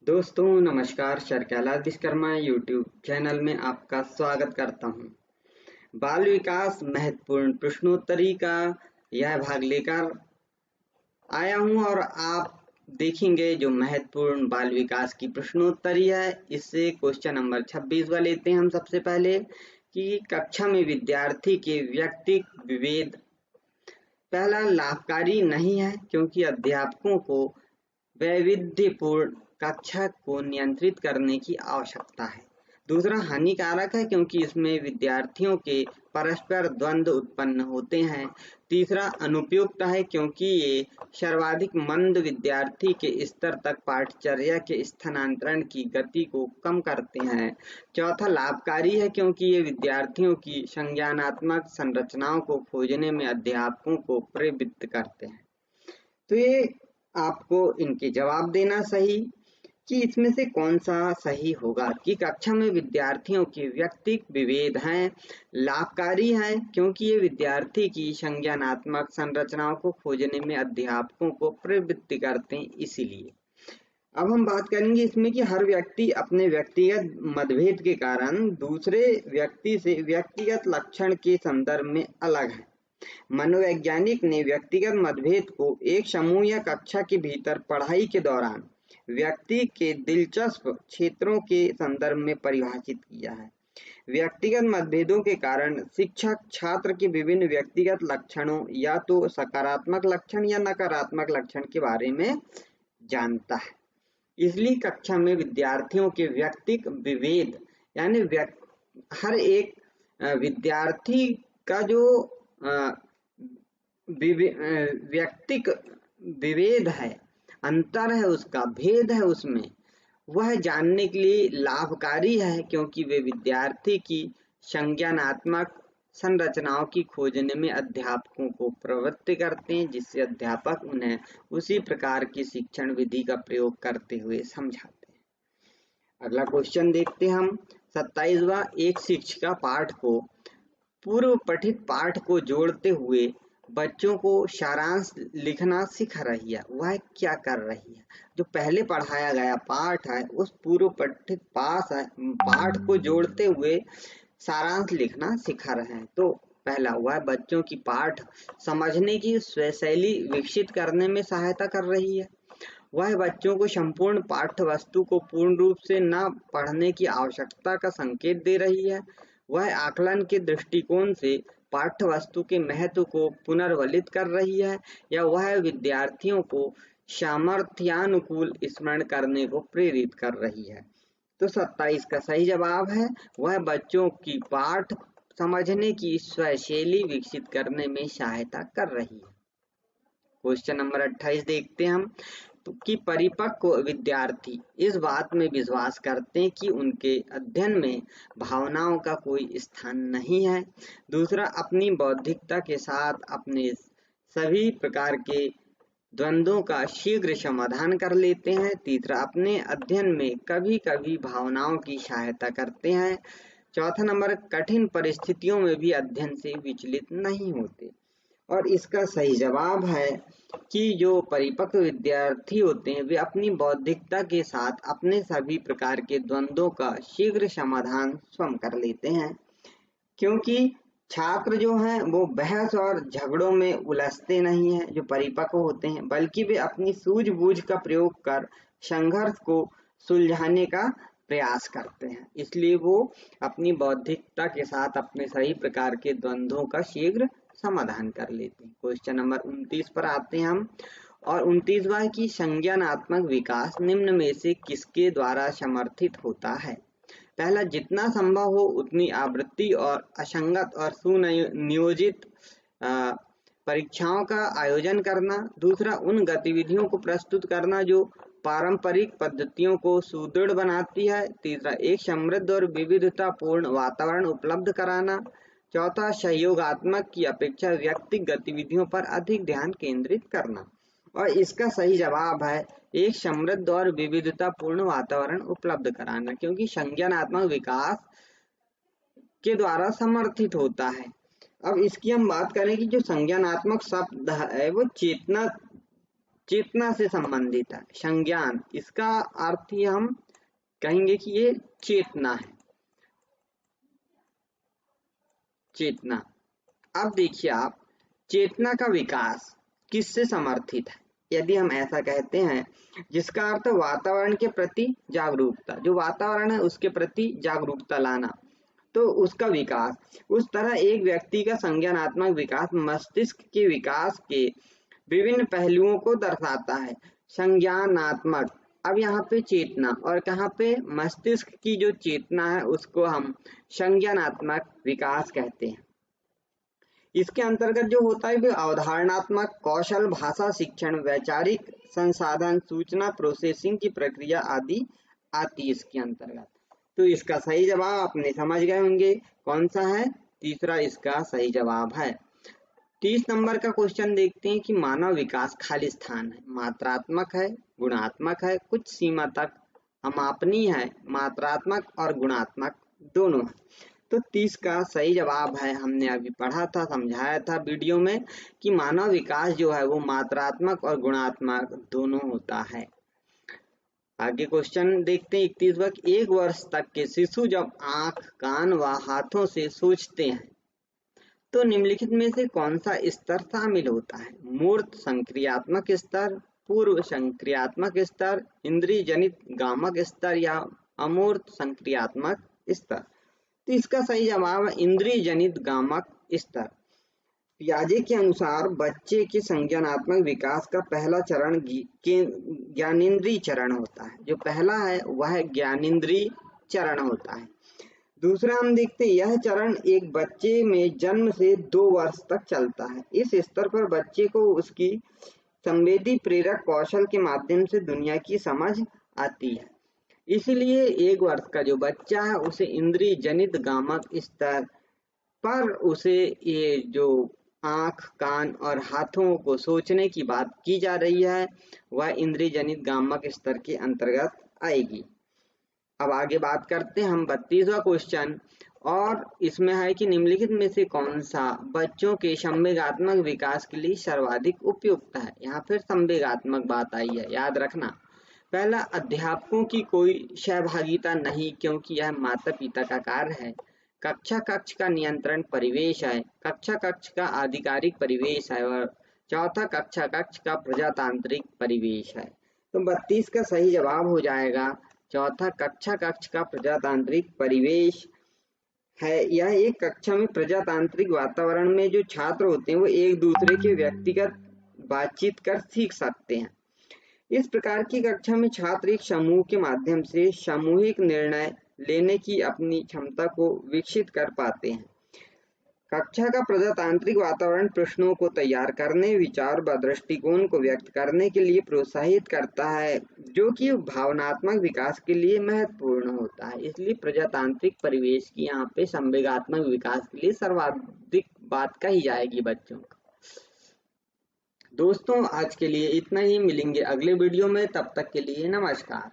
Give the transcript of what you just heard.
दोस्तों नमस्कार। Sir Kailash Vishwakarma YouTube channel में आपका स्वागत करता हूं। बाल विकास महत्वपूर्ण प्रश्नोत्तरी का यह भाग लेकर आया हूं और आप देखेंगे जो महत्वपूर्ण बाल विकास की प्रश्नोत्तरी है। इससे क्वेश्चन नंबर 26 वाले लेते हैं हम सबसे पहले कि कक्षा में विद्यार्थी के व्यक्तिगत विभेद पहला लाभकारी नहीं है क्योंकि अध्यापकों को वैविध्यपूर्ण कक्षा को नियंत्रित करने की आवश्यकता है। दूसरा हानिकारक है क्योंकि इसमें विद्यार्थियों के परस्पर द्वंद्व उत्पन्न होते हैं। तीसरा अनुपयुक्त है क्योंकि ये सर्वाधिक मंद विद्यार्थी के स्तर तक पाठचर्या के स्थानांतरण की गति को कम करते हैं। चौथा लाभकारी है क्योंकि ये विद्यार्थियों की संज्ञानात्मक संरचनाओं को खोजने में अध्यापकों को प्रवृत्त करते हैं। तो ये आपको इनके जवाब देना सही कि इसमें से कौन सा सही होगा कि कक्षा में विद्यार्थियों के व्यक्तिगत विभेद हैं, लाभकारी हैं क्योंकि ये विद्यार्थी की संज्ञानात्मक संरचनाओं को खोजने में अध्यापकों को प्रवृत्त करते हैं। इसीलिए अब हम बात करेंगे इसमें कि हर व्यक्ति अपने व्यक्तिगत मतभेद के कारण दूसरे व्यक्ति से व्यक्तिगत लक्षण के संदर्भ में अलग है। मनोवैज्ञानिक ने व्यक्तिगत मतभेद को एक समूह या कक्षा के भीतर पढ़ाई के दौरान व्यक्ति के दिलचस्प क्षेत्रों के संदर्भ में परिभाषित किया है। व्यक्तिगत मतभेदों के कारण शिक्षक छात्र के विभिन्न व्यक्तिगत लक्षणों या तो सकारात्मक लक्षण या नकारात्मक लक्षण के बारे में जानता है। इसलिए कक्षा में विद्यार्थियों के व्यक्तिगत विभेद यानी हर एक विद्यार्थी का जो व्यक्तिगत विभेद है, अंतर है, उसका भेद है, उसमें वह जानने के लिए लाभकारी है क्योंकि वे विद्यार्थी की संज्ञानात्मक संरचनाओं की खोजने में अध्यापकों को प्रवृत्त करते हैं, जिससे अध्यापक उन्हें उसी प्रकार की शिक्षण विधि का प्रयोग करते हुए समझाते हैं। अगला क्वेश्चन देखते हैं हम 27वां। एक शिक्षिका पाठ को पूर्व पठित पाठ को जोड़ते हुए बच्चों को सारांश लिखना सिखा रही है। वह क्या कर रही है? जो पहले पढ़ाया गया पाठ है उस पूर्व पठित पाठ को जोड़ते हुए सारांश लिखना सिखा रहे हैं। तो पहला, वह बच्चों की पाठ समझने की स्वशैली विकसित करने में सहायता कर रही है। वह बच्चों को संपूर्ण पाठ्य वस्तु को पूर्ण रूप से न पढ़ने की आवश्यकता का संकेत दे रही है। वह आकलन के दृष्टिकोण से पाठ्य वस्तु के महत्व को पुनर्वलित कर रही है या वह विद्यार्थियों को सामर्थ्यानुकूल स्मरण करने को प्रेरित कर रही है। तो 27 का सही जवाब है वह बच्चों की पाठ समझने की स्वशैली विकसित करने में सहायता कर रही है। क्वेश्चन नंबर 28 देखते हैं हम कि परिपक्व विद्यार्थी इस बात में विश्वास करते हैं कि उनके अध्ययन में भावनाओं का कोई स्थान नहीं है। दूसरा, अपनी बौद्धिकता के साथ अपने सभी प्रकार के द्वंद्वों का शीघ्र समाधान कर लेते हैं। तीसरा, अपने अध्ययन में कभी कभी भावनाओं की सहायता करते हैं। चौथा नंबर, कठिन परिस्थितियों में भी अध्ययन से विचलित नहीं होते। और इसका सही जवाब है कि जो परिपक्व विद्यार्थी होते हैं वे अपनी बौद्धिकता के साथ अपने सभी प्रकार के द्वंद्वों का शीघ्र समाधान स्वयं कर लेते हैं, क्योंकि छात्र जो हैं वो बहस और झगड़ों में उलझते नहीं हैं जो परिपक्व होते हैं, बल्कि वे अपनी सूझबूझ का प्रयोग कर संघर्ष को सुलझाने का प्रयास करते हैं। इसलिए वो अपनी बौद्धिकता के साथ अपने सभी प्रकार के द्वंद्वों का शीघ्र समाधान कर लेते हैं। क्वेश्चन नंबर 29 पर आते हैं हम और 29वां की संज्ञानात्मक विकास निम्न में से किसके द्वारा समर्थित होता है? पहला, जितना संभव हो उतनी आवृत्ति और असंगत और सुनियोजित परीक्षाओं का आयोजन करना। दूसरा, उन गतिविधियों को प्रस्तुत करना जो पारंपरिक पद्धतियों को सुदृढ़ बनाती है। तीसरा, एक समृद्ध और विविधतापूर्ण वातावरण उपलब्ध कराना। चौथा, सहयोगात्मक की अपेक्षा व्यक्तिगत गतिविधियों पर अधिक ध्यान केंद्रित करना। और इसका सही जवाब है एक समृद्ध और विविधतापूर्ण वातावरण उपलब्ध कराना, क्योंकि संज्ञानात्मक विकास के द्वारा समर्थित होता है। अब इसकी हम बात करें कि जो संज्ञानात्मक शब्द है वो चेतना चेतना से संबंधित है। संज्ञान, इसका अर्थ ही हम कहेंगे कि ये चेतना है, चेतना। अब देखिए आप, चेतना का विकास किससे समर्थित है? यदि हम ऐसा कहते हैं, जिसका अर्थ वातावरण के प्रति जागरूकता, जो वातावरण है उसके प्रति जागरूकता लाना, तो उसका विकास। उस तरह एक व्यक्ति का संज्ञानात्मक विकास मस्तिष्क के विकास के विभिन्न पहलुओं को दर्शाता है। संज्ञानात्मक, अब यहाँ पे चेतना, और कहाँ पे मस्तिष्क की जो चेतना है उसको हम संज्ञानात्मक विकास कहते हैं। इसके अंतर्गत जो होता है वो अवधारणात्मक कौशल, भाषा शिक्षण, वैचारिक संसाधन, सूचना प्रोसेसिंग की प्रक्रिया आदि आती है इसके अंतर्गत। तो इसका सही जवाब आपने समझ गए होंगे कौन सा है, तीसरा इसका सही जवाब है। 30 नंबर का क्वेश्चन देखते हैं कि मानव विकास खाली स्थान है, मात्रात्मक है, गुणात्मक है, कुछ सीमा तक अमापनीय है, मात्रात्मक और गुणात्मक दोनों है। तो 30 का सही जवाब है, हमने अभी पढ़ा था, समझाया था वीडियो में कि मानव विकास जो है वो मात्रात्मक और गुणात्मक दोनों होता है। आगे क्वेश्चन देखते हैं 31वां। 1 वर्ष तक के शिशु जब आंख, कान व हाथों से सोचते हैं तो निम्नलिखित में से कौन सा स्तर शामिल होता है? मूर्त संक्रियात्मक स्तर, पूर्व संक्रियात्मक स्तर, इंद्रिय जनित गामक स्तर या अमूर्त संक्रियात्मक स्तर। तो इसका सही जवाब है इंद्रिय जनित गामक स्तर। पियाजे के अनुसार बच्चे के संज्ञानात्मक विकास का पहला चरण ज्ञानेंद्रिय चरण होता है। जो पहला है वह ज्ञानेंद्रिय चरण होता है। दूसरा हम देखते हैं, यह चरण एक बच्चे में जन्म से 2 वर्ष तक चलता है। इस स्तर पर बच्चे को उसकी संवेदी प्रेरक कौशल के माध्यम से दुनिया की समझ आती है। इसलिए 1 वर्ष का जो बच्चा है उसे इंद्रिय जनित गामक स्तर पर उसे ये जो आंख, कान और हाथों को सोचने की बात की जा रही है वह इंद्रिय जनित गामक स्तर के अंतर्गत आएगी। अब आगे बात करते हैं हम 32वां क्वेश्चन, और इसमें है कि निम्नलिखित में से कौन सा बच्चों के संवेगात्मक विकास के लिए सर्वाधिक उपयुक्त है? यहाँ फिर संवेगात्मक बात आई है, याद रखना। पहला, अध्यापकों की कोई सहभागिता नहीं क्योंकि यह माता पिता का कार्य है। कक्षा कक्ष का नियंत्रण परिवेश है, कक्षा कक्ष का आधिकारिक परिवेश है। और चौथा, कक्षा कक्ष का प्रजातांत्रिक परिवेश है। तो 32 का सही जवाब हो जाएगा चौथा, कक्षा कक्ष का प्रजातांत्रिक परिवेश है। यह एक कक्षा में प्रजातांत्रिक वातावरण में जो छात्र होते हैं वो एक दूसरे के व्यक्तिगत बातचीत कर सीख सकते हैं। इस प्रकार की कक्षा में छात्र एक समूह के माध्यम से सामूहिक निर्णय लेने की अपनी क्षमता को विकसित कर पाते हैं। कक्षा का प्रजातांत्रिक वातावरण प्रश्नों को तैयार करने, विचार व दृष्टिकोण को व्यक्त करने के लिए प्रोत्साहित करता है, जो कि भावनात्मक विकास के लिए महत्वपूर्ण होता है। इसलिए प्रजातांत्रिक परिवेश की यहाँ पे संवेगात्मक विकास के लिए सर्वाधिक बात कही जाएगी बच्चों का। दोस्तों आज के लिए इतना ही, मिलेंगे अगले वीडियो में, तब तक के लिए नमस्कार।